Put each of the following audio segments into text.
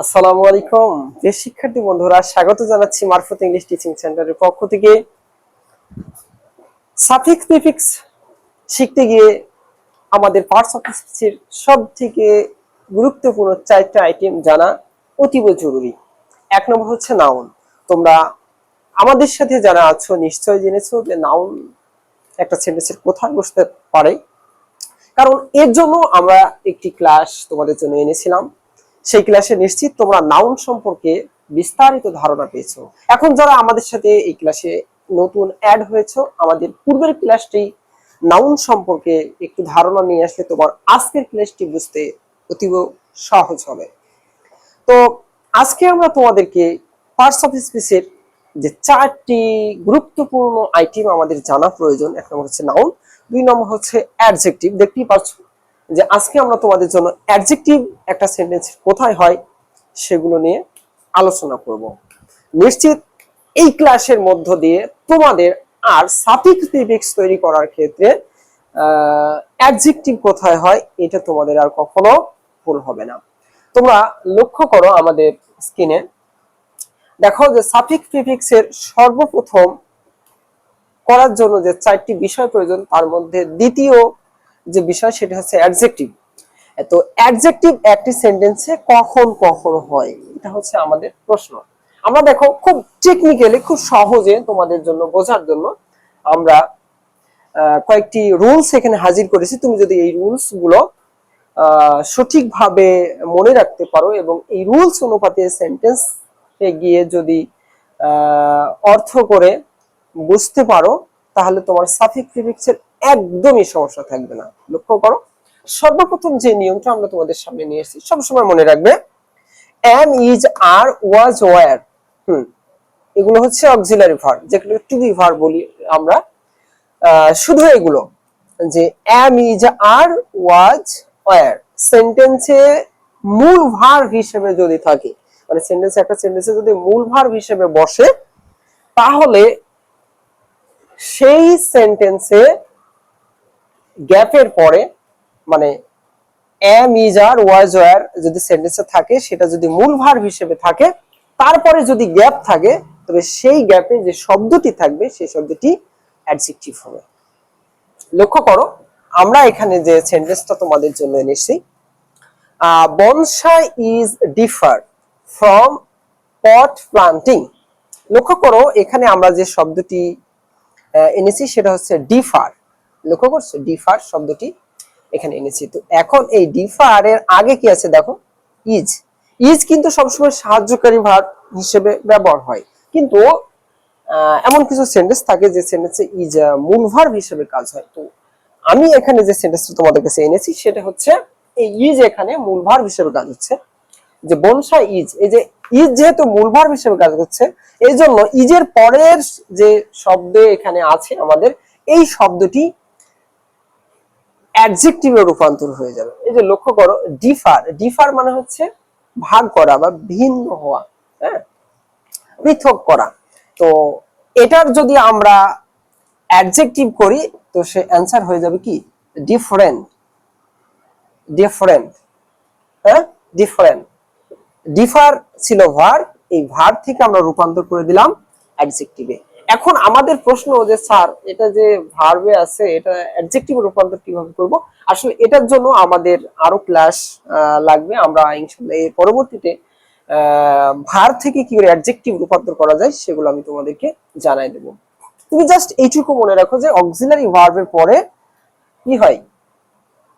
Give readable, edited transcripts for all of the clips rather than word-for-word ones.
আসসালামু আলাইকুম প্রিয় শিক্ষার্থী বন্ধুরা, স্বাগত জানাচ্ছি মারফত ইংলিশ টিচিং সেন্টারের পক্ষ থেকে। সাফিক্স প্রিফিক্স শিখতে গিয়ে আমাদের পার্টস অফ স্পিচের সবথেকে গুরুত্বপূর্ণ চারটা আইটেম জানা অতীব জরুরি। এক নম্বর হচ্ছে নাউন। তোমরা আমাদের সাথে যারা আছো নিশ্চয়ই জেনেছো যে নাউন একটা সেন্টেন্সের কোথায় বসতে পারে, কারণ এর জন্য আমরা একটি ক্লাস তোমাদের জন্য এনেছিলাম। সেই ক্লাসে নিশ্চিত তোমরা নাউন সম্পর্কে বিস্তারিত ধারণা পেয়েছো। এখন যারা আমাদের সাথে এই ক্লাসে নতুন অ্যাড হয়েছো, আমাদের পূর্বের ক্লাসটি নাউন সম্পর্কে একটু ধারণা নিয়ে আসলে তোমার আজকের ক্লাসটি বুঝতে অতীব সহজ হবে। তো আজকে আমরা তোমাদেরকে পার্টস অফ স্পিচের যে চারটি গুরুত্বপূর্ণ আইটেম আমাদের জানা প্রয়োজন। এক নম্বর হচ্ছে নাউন, দুই নম্বর হচ্ছে অ্যাডজেক্টিভ। দেখতেই পাচ্ছ যে আজকে আমরা তোমাদের জন্য অ্যাডজেক্টিভ একটা সেন্টেন্স কোথায় হয় সেগুলো নিয়ে আলোচনা করব। নিশ্চিত এই ক্লাসের মধ্য দিয়ে তোমাদের আর সাফিক্স প্রিফিক্স তৈরি করার ক্ষেত্রে অ্যাডজেক্টিভ কোথায় হয় এটা তোমাদের আর কখনো ভুল হবে না। তোমরা লক্ষ্য করো আমাদের স্ক্রিনে, দেখো যে সাফিক্স প্রিফিক্স এর সর্বপ্রথম করার জন্য যে চারটি বিষয় প্রয়োজন তার মধ্যে দ্বিতীয় যে বিষয় সেটা হচ্ছে অ্যাডজেক্টিভ। তো অ্যাডজেক্টিভ একটি সেন্টেন্সে কখন কখন হয় এটা হচ্ছে আমাদের প্রশ্ন। আমরা দেখো খুব টেকনিক্যালি খুব সহজে তোমাদের জন্য বোঝার জন্য আমরা কয়েকটি রুলস এখানে হাজির করেছি। তুমি যদি এই রুলস গুলো সঠিকভাবে মনে রাখতে পারো এবং এই রুলস অনুপাতে সেন্টেন্স গিয়ে যদি অর্থ করে বুঝতে পারো তাহলে তোমার সাফিক্স প্রিফিক্সের একদমই সমস্যা থাকবে না। লক্ষ্য করো, সর্বপ্রথম যে নিয়মটা আমরা তোমাদের সামনে নিয়ে এসেছি সবসময় মনে রাখবে, am, is, are, was, were, এগুলো হচ্ছে অক্সিলারি ভার্ব, যেগুলো টু বি ভার্ব বলি আমরা। শুধু এগুলো যে am, is, are, was, were সেন্টেন্সে মূল ভার্ব হিসেবে যদি থাকে, মানে সেন্টেন্সে একটা সেন্টেন্সে যদি মূল ভার্ব হিসেবে বসে তাহলে সেই সেন্টেন্সে গ্যাপের পরে, মানে am, is, are, was, were যদি সেন্টেন্সে থাকে সেটা যদি মূল ভার্ব হিসেবে থাকে, তারপরে যদি গ্যাপ থাকে তবে সেই গ্যাপে যে শব্দটি থাকবে সেই শব্দটি অ্যাডজেক্টিভ হবে। লক্ষ্য করো, আমরা এখানে যে সেন্টেন্সটা তোমাদের জন্য এনেছি, bonsai is differ from pot planting. লক্ষ্য করো এখানে আমরা যে শব্দটি এনেছি সেটা হচ্ছে ডিফার। লক্ষ্য করছো, ডিফার শব্দটি এখানে এনেছি। তো এখন এই ডিফার এর আগে কি আছে দেখো, ইজ। ইজ কিন্তু সবসময় সাহায্যকারী ভার্ব হিসেবে ব্যবহার হয়, কিন্তু এমন কিছু সেন্টেন্স থাকে যে সেন্টেন্সে ইজ মূল ভার্ব হিসেবে কাজ হয়। তো আমি এখানে যে সেন্টেন্সটা তোমাদের কাছে এনেছি সেটা হচ্ছে এই ইজ এখানে মূল ভার্ব হিসেবে কাজ হচ্ছে। যে বনসাই ইজ, এই যে ইজ যেহেতু মূল ভার্ব হিসেবে কাজ করছে এই জন্য ইজের পরের যে শব্দ এখানে আছে আমাদের, এই শব্দটি অ্যাডজেক্টিভে রূপান্তর হয়ে যাবে। এই যে লক্ষ্য করো, ডিফার, ডিফার মানে হচ্ছে ভাগ করা বা ভিন্ন হওয়া, হ্যাঁ, পৃথক করা। তো এটার যদি আমরা অ্যাডজেক্টিভ করি তো সে অ্যান্সার হয়ে যাবে কি, ডিফারেন্ট। ডিফারেন্ট, হ্যাঁ, ডিফারেন্ট। ডিফার ছিল ভার্ব, এই ভার্ব থেকে আমরা রূপান্তর করে দিলাম অ্যাডজেক্টিভে। এখন আমাদের প্রশ্ন যে স্যার এটা যে ভার্বে আছে এটা অ্যাডজেক্টিভে রূপান্তর কিভাবে করব? আসলে এটার জন্য আমাদের আরো ক্লাস লাগবে। আমরা ইনশাআল্লাহ এর পরবর্তীতে ভার্ব থেকে কি করে অ্যাডজেক্টিভ রূপান্তর করা যায় সেগুলো আমি তোমাদেরকে জানাই দেব। তুমি জাস্ট এইটুকু মনে রাখো যে অক্সিলারি ভার্বের পরে কি হয়,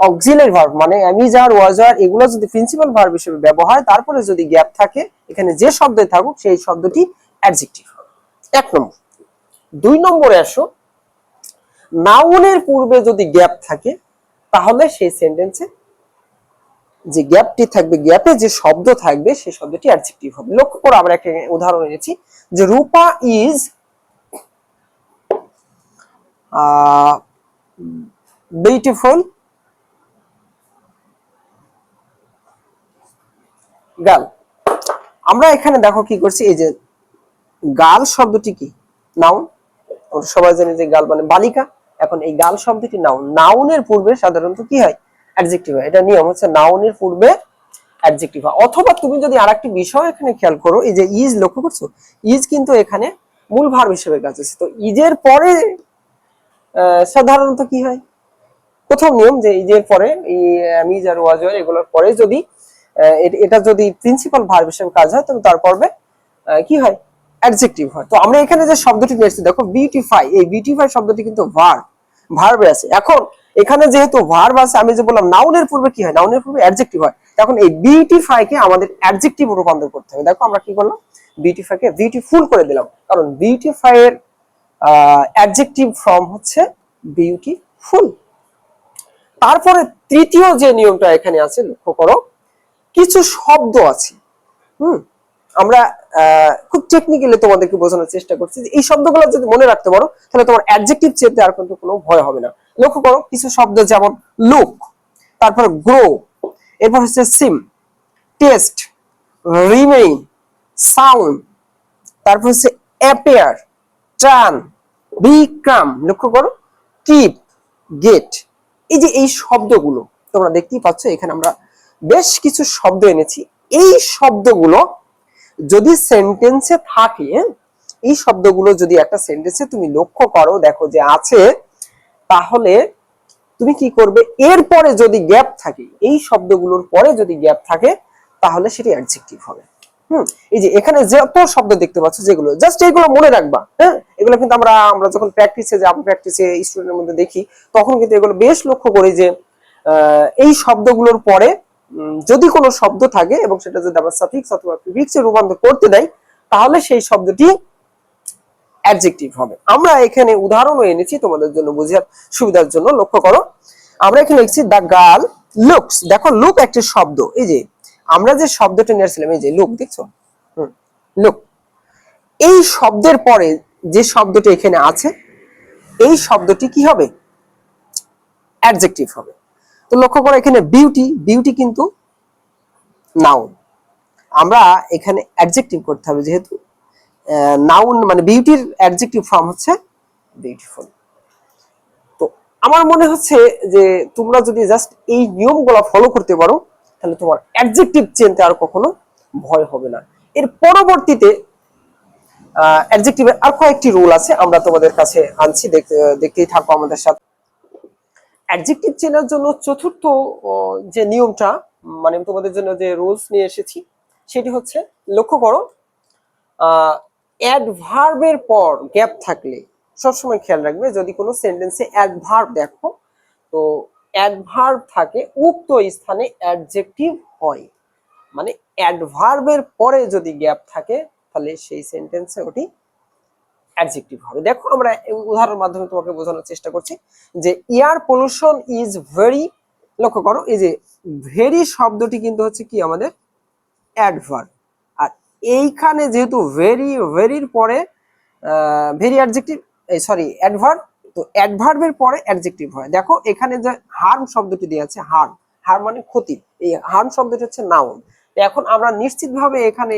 অক্সিলারি ভার্ব মানে am, is, are, was, were এগুলো যদি প্রিন্সিপাল ভার্ব হিসেবে ব্যবহার হয়, তারপরে যদি গ্যাপ থাকে এখানে যে শব্দই থাকুক সেই শব্দটি অ্যাডজেক্টিভ হবে। এক নম্বর। দুই নম্বরে আসো, নাউনের পূর্বে যদি গ্যাপ থাকে তাহলে সেই সেন্টেন্সে যে গ্যাপটি থাকবে, গ্যাপে যে শব্দ থাকবে সেই শব্দটি অ্যাডজেক্টিভ হবে। লক্ষ্য করো, আমরা একটা উদাহরণ এনেছি যে রূপা ইজ বিউটিফুল গার্ল। আমরা এখানে দেখো কি করছি, এই যে গার্ল শব্দটি কি, নাউন। সবাই জানে যে গার্ল মানে বালিকা। এখন এই গার্ল শব্দটি নাউন, নাউনের পূর্বে সাধারণত কি হয়, অ্যাডজেক্টিভ হয়। এটা নিয়ম হচ্ছে নাউনের পূর্বে অ্যাডজেক্টিভ হয়। অথবা তুমি যদি আরেকটি বিষয় এখানে খেয়াল করো, এই যে ইজ, লক্ষ্য করছো ইজ কিন্তু এখানে মূল ভার্ব হিসেবে কাজ হচ্ছে। তো ইজের পরে সাধারণত কি হয়, প্রথম নিয়ম যে ইজের পরে ইজ আর ওয়াজ এগুলোর পরে যদি এটা যদি প্রিন্সিপাল ভার্ব হিসেবে কাজ হয় তবে তার পর্বে কি হয়, অ্যাডজেক্টিভ হয়। তো আমরা এখানে যে শব্দটি নিয়েছি দেখো বিউটিফাই, এই বিউটিফাই শব্দটি কিন্তু ভার্বে আছে। এখন এখানে যেহেতু ভার্ব আছে, আমি যে বললাম নাউনের পূর্বে কি হয়, নাউনের পূর্বে অ্যাডজেক্টিভ হয়, তখন এই বিউটিফাই কে আমাদের অ্যাডজেক্টিভ রূপান্তর করতে হবে। দেখো আমরা কি করলাম, বিউটিফাই কে বিউটিফুল করে দিলাম, কারণ বিউটিফাই এর অ্যাডজেক্টিভ ফর্ম হচ্ছে বিউটিফুল। তারপরে তৃতীয় যে নিয়মটা এখানে আছে লক্ষ্য করো, কিছু শব্দ আছে, আমরা খুব টেকনিক্যালি তোমাদেরকে বোঝানোর চেষ্টা করছি যে এই শব্দগুলো যদি মনে রাখতে পারো তাহলে তোমার অ্যাডজেক্টিভ চেতে আর কিন্তু কোনো ভয় হবে না। লক্ষ্য করো কিছু শব্দ যেমন লুক, তারপর গ্রো, এরপর হচ্ছে সিম, টেস্ট, রিমেইন, সাউন্ড, তারপর হচ্ছে অ্যাপিয়ার, টার্ন, বিকাম, লক্ষ্য করো কিপ, গেট। এই যে এই শব্দগুলো তোমরা দেখতেই পাচ্ছ, এখানে আমরা বেশ কিছু শব্দ এনেছি। এই শব্দগুলো যদি সেন্টেন্সে থাকে, এই শব্দগুলো যদি একটা সেন্টেন্সে তুমি লক্ষ্য করো দেখো যে আছে, তাহলে তুমি কি করবে, এরপরে যদি গ্যাপ থাকে, এই শব্দগুলোর পরে যদি গ্যাপ থাকে তাহলে সেটি অ্যাডজেক্টিভ হবে। এই যে এখানে যত শব্দ দেখতে পাচ্ছ যেগুলো, জাস্ট এইগুলো মনে রাখবা। হ্যাঁ, এগুলো কিন্তু আমরা যখন প্র্যাকটিসে যে আমরা প্র্যাকটিসে স্টুডেন্টের মধ্যে দেখি তখন কিন্তু এগুলো বেশ লক্ষ্য করি যে এই শব্দগুলোর পরে যদি কোনো শব্দ থাকে এবং সেটা যদি আমরা সাফিক্স অথবা প্রিফিক্সে রূপান্তর করতে দেই তাহলে সেই শব্দটি অ্যাডজেক্টিভ হবে। আমরা এখানে উদাহরণও এনেছি তোমাদের জন্য বোঝার সুবিধার জন্য। লক্ষ্য করো আমরা এখানে লিখছি দ্য গার্ল লুকস। দেখো লুক একটি শব্দ, এই যে আমরা যে শব্দটা নিয়েছিলাম এই যে লুক, দেখছো লুক, এই শব্দের পরে যে শব্দটি এখানে আছে এই শব্দটি কি হবে, অ্যাডজেক্টিভ হবে। তো লক্ষ্য করো এখানে বিউটি, বিউটি কিন্তু নাউন, আমরা এখানে অ্যাডজেক্টিভ করতে হবে যেহেতু নাউন মানে বিউটির অ্যাডজেক্টিভ ফর্ম হচ্ছে বিউটিফুল। তো আমার মনে হচ্ছে যে তোমরা যদি জাস্ট এই নিয়মগুলো ফলো করতে পারো তাহলে তোমার অ্যাডজেক্টিভ চেনতে আর কখনো ভয় হবে না। এর পরবর্তীতে অ্যাডজেক্টিভের আর কয়েকটি রুল আছে, আমরা তোমাদের কাছে আনছি, দেখতেই থাকো আমাদের সাথে। অ্যাডজেক্টিভ চেনার জন্য চতুর্থ যে নিয়মটা মানে তোমাদের জন্য যে রুলস নিয়ে এসেছি সেটি হচ্ছে, লক্ষ্য করো অ্যাডভার্বের পর গ্যাপ থাকলে সবসময় খেয়াল রাখবে, যদি কোনো সেন্টেন্সে অ্যাডভার্ব দেখো তো অ্যাডভার্ব থাকে উক্ত স্থানে অ্যাডজেক্টিভ হয়, মানে অ্যাডভার্বের পরে যদি গ্যাপ থাকে তাহলে সেই সেন্টেন্সে ওটি অ্যাডজেক্টিভ হবে। দেখো আমরা উদাহরণের মাধ্যমে তোমাকে বোঝানোর চেষ্টা করছি যে এয়ার পলিউশন ইজ ভেরি, লক্ষ্য করো এই যে ভেরি শব্দটি কিন্তু হচ্ছে কি আমাদের অ্যাডভার্ব, আর এইখানে যেহেতু ভেরির পরে ভেরি অ্যাডজেক্টিভ, সরি অ্যাডভার্ব, তো অ্যাডভার্বের পরে অ্যাডজেক্টিভ হয়। দেখো এখানে যে হার্ম শব্দটি দেওয়া আছে, হার্ম মানে ক্ষতি, এই হার্ম শব্দটি হচ্ছে নাউন। এখন আমরা নিশ্চিতভাবে এখানে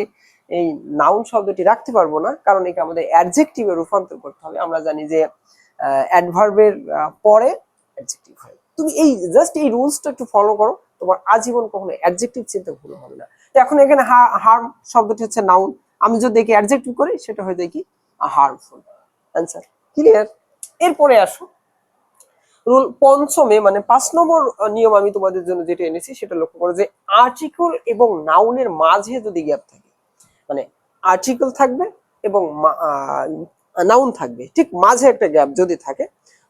এই নাউন শব্দটি রাখতে পারবো না, কারণ একে আমাদের অ্যাডজেক্টিভে রূপান্তর করতে হবে। আমরা জানি যে অ্যাডভার্বের পরে অ্যাডজেক্টিভ হয়। তুমি এই জাস্ট এই রুলসটা একটু ফলো করো, তোমার আজীবন কখনো অ্যাডজেক্টিভ চিন্তা ভুল হবে না। তো এখন এখানে হার্ম শব্দটি হচ্ছে নাউন, আমি যদি একে অ্যাডজেক্টিভ করি সেটা হয়ে যায় কি হার্মফুল। Answer clear. এরপরে আসো রুল পঞ্চমে মানে 5 নম্বর নিয়ম আমি তোমাদের জন্য যেটা এনেছি সেটা লক্ষ্য করো যে আর্টিকেল এবং নাউনের মাঝে যদি গ্যাপ থাকে, মানে আর্টিকেল থাকবে এবং নাউন থাকবে, ঠিক মাঝে একটা গ্যাপ যদি থাকে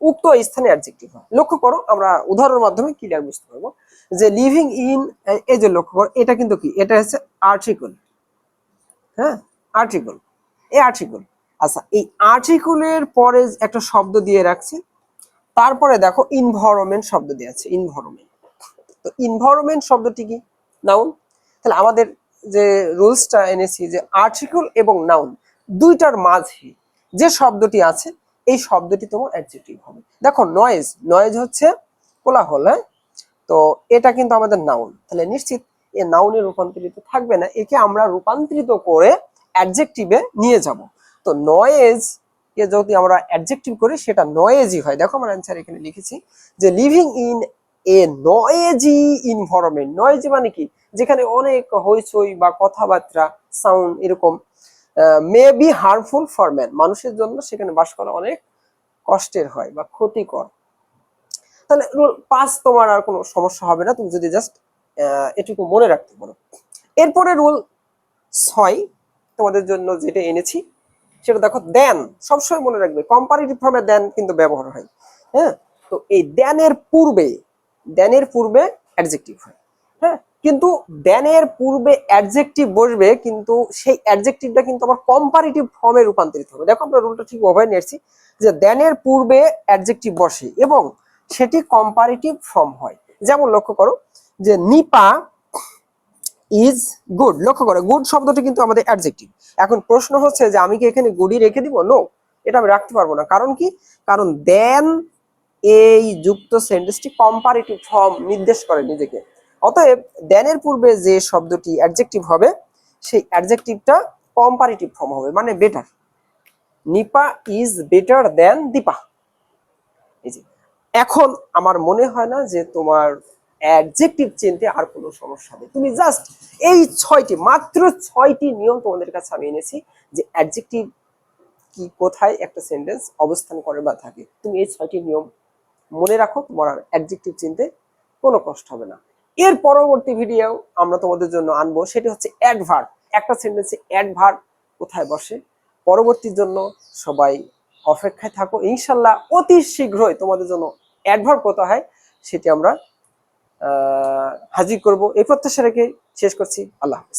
উক্ত স্থানে অ্যাডজেক্টিভ হয়। লক্ষ্য করো আমরা উদাহরণের মাধ্যমে ক্লিয়ার বুঝতে পারবো যে লিভিং ইন, এই যে লক্ষ্য করো এটা কিন্তু কি, এটা হচ্ছে আর্টিকেল, হ্যাঁ আর্টিকেল, এই আর্টিকেল। আচ্ছা এই আর্টিকেলের পরে একটা শব্দ দিয়ে রাখছি, তারপরে দেখো ইনভায়রনমেন্ট শব্দ দিয়ে আছে, ইনভায়রনমেন্ট। তো ইনভায়রনমেন্ট শব্দটি কি নাউন, তাহলে আমাদের যে রুলসটা এনেছি যে আর্টিকেল এবং নাউন দুইটার মাঝে যে শব্দটি আছে এই শব্দটি তোমার অ্যাডজেক্টিভ হবে। দেখো নয়েজ, নয়েজ হচ্ছে কোলাহল, হ্যাঁ, তো এটা কিন্তু আমাদের নাউন, তাহলে নিশ্চিত এ নাউনে রূপান্তরিত থাকবে না, একে আমরা রূপান্তরিত করে অ্যাডজেক্টিভে নিয়ে যাব। তো নয়েজ কে যদি আমরা অ্যাডজেক্টিভ করি সেটা নয়েজি হয়। দেখো আমার অ্যানসার এখানে লিখেছি যে living in a noisy environment. Noisy মানে কি, যেখানে অনেক হইচই বা কথাবার্তা সাউন্ড এরকম may be harmful for man, মানুষের জন্য সেখানে বাস করা অনেক কষ্টের হয় বা ক্ষতিকর। তাহলে রুল 5 তোমার আর কোনো সমস্যা হবে না, তুমি যদি জাস্ট এটুকু মনে রাখতে পারো। এরপরে রুল 6 তোমাদের জন্য যেটা এনেছি সেটা দেখো, দেন। সবসময় মনে রাখবে কম্পারেটিভ ফর্মে দেন কিন্তু ব্যবহার হয়। হ্যাঁ, তো এই দেনের পূর্বে অ্যাডজেক্টিভ হয়। হ্যাঁ, কিন্তু দেনের পূর্বে অ্যাডজেক্টিভ বসবে, কিন্তু সেই অ্যাডজেক্টিভটা কিন্তু আবার কম্পারেটিভ ফর্মে রূপান্তরিত হবে। দেখো আমরা রুলটা ঠিক ওভাবে নিয়েছি যে দেনের পূর্বে অ্যাডজেক্টিভ বসে এবং সেটি কম্পারেটিভ ফর্ম হয়। যেমন লক্ষ্য করো যে নিপা ইজ গুড। লক্ষ্য করো গুড শব্দটি কিন্তু আমাদের অ্যাডজেক্টিভ। এখন প্রশ্ন হচ্ছে যে আমি কি এখানে গুডই রেখে দিব? নো, এটা আমি রাখতে পারবো না। কারণ কি? কারণ দেন এই যুক্ত সেন্টেন্সটি কম্পারেটিভ ফর্ম নির্দেশ করে নিজেকে। অতএব দেনের পূর্বে যে শব্দটি অ্যাডজেক্টিভ হবে সেই অ্যাডজেক্টিভটা কম্পারেটিভ ফর্ম হবে, মানে better. Nipa is better than Dipa. এই যে, এখন আমার মনে হয় না যে তোমার অ্যাডজেক্টিভ চিনতে আর কোনো সমস্যা হবে। তুমি জাস্ট এই 6টি, মাত্র 6টি নিয়ম তোমাদের কাছে আমি এনেছি যে অ্যাডজেক্টিভ কি, কোথায় একটা সেন্টেন্স অবস্থান করে বা থাকে। তুমি এই 6টি নিয়ম মনে রাখো, তোমার আর অ্যাডজেক্টিভ চিনতে কোনো কষ্ট হবে না। এর পরবর্তী ভিডিও আমরা তোমাদের জন্য আনবো, সেটি হচ্ছে অ্যাডভার্ব। একটা সেন্টেন্সে অ্যাডভার্ব কোথায় বসে। পরবর্তীর জন্য সবাই অপেক্ষায় থাকো। ইনশাল্লাহ অতি শীঘ্রই তোমাদের জন্য অ্যাডভার্ব কোথায় হয় সেটি আমরা হাজির করব। এই প্রত্যাশা রেখে শেষ করছি। আল্লাহ হাফেজ।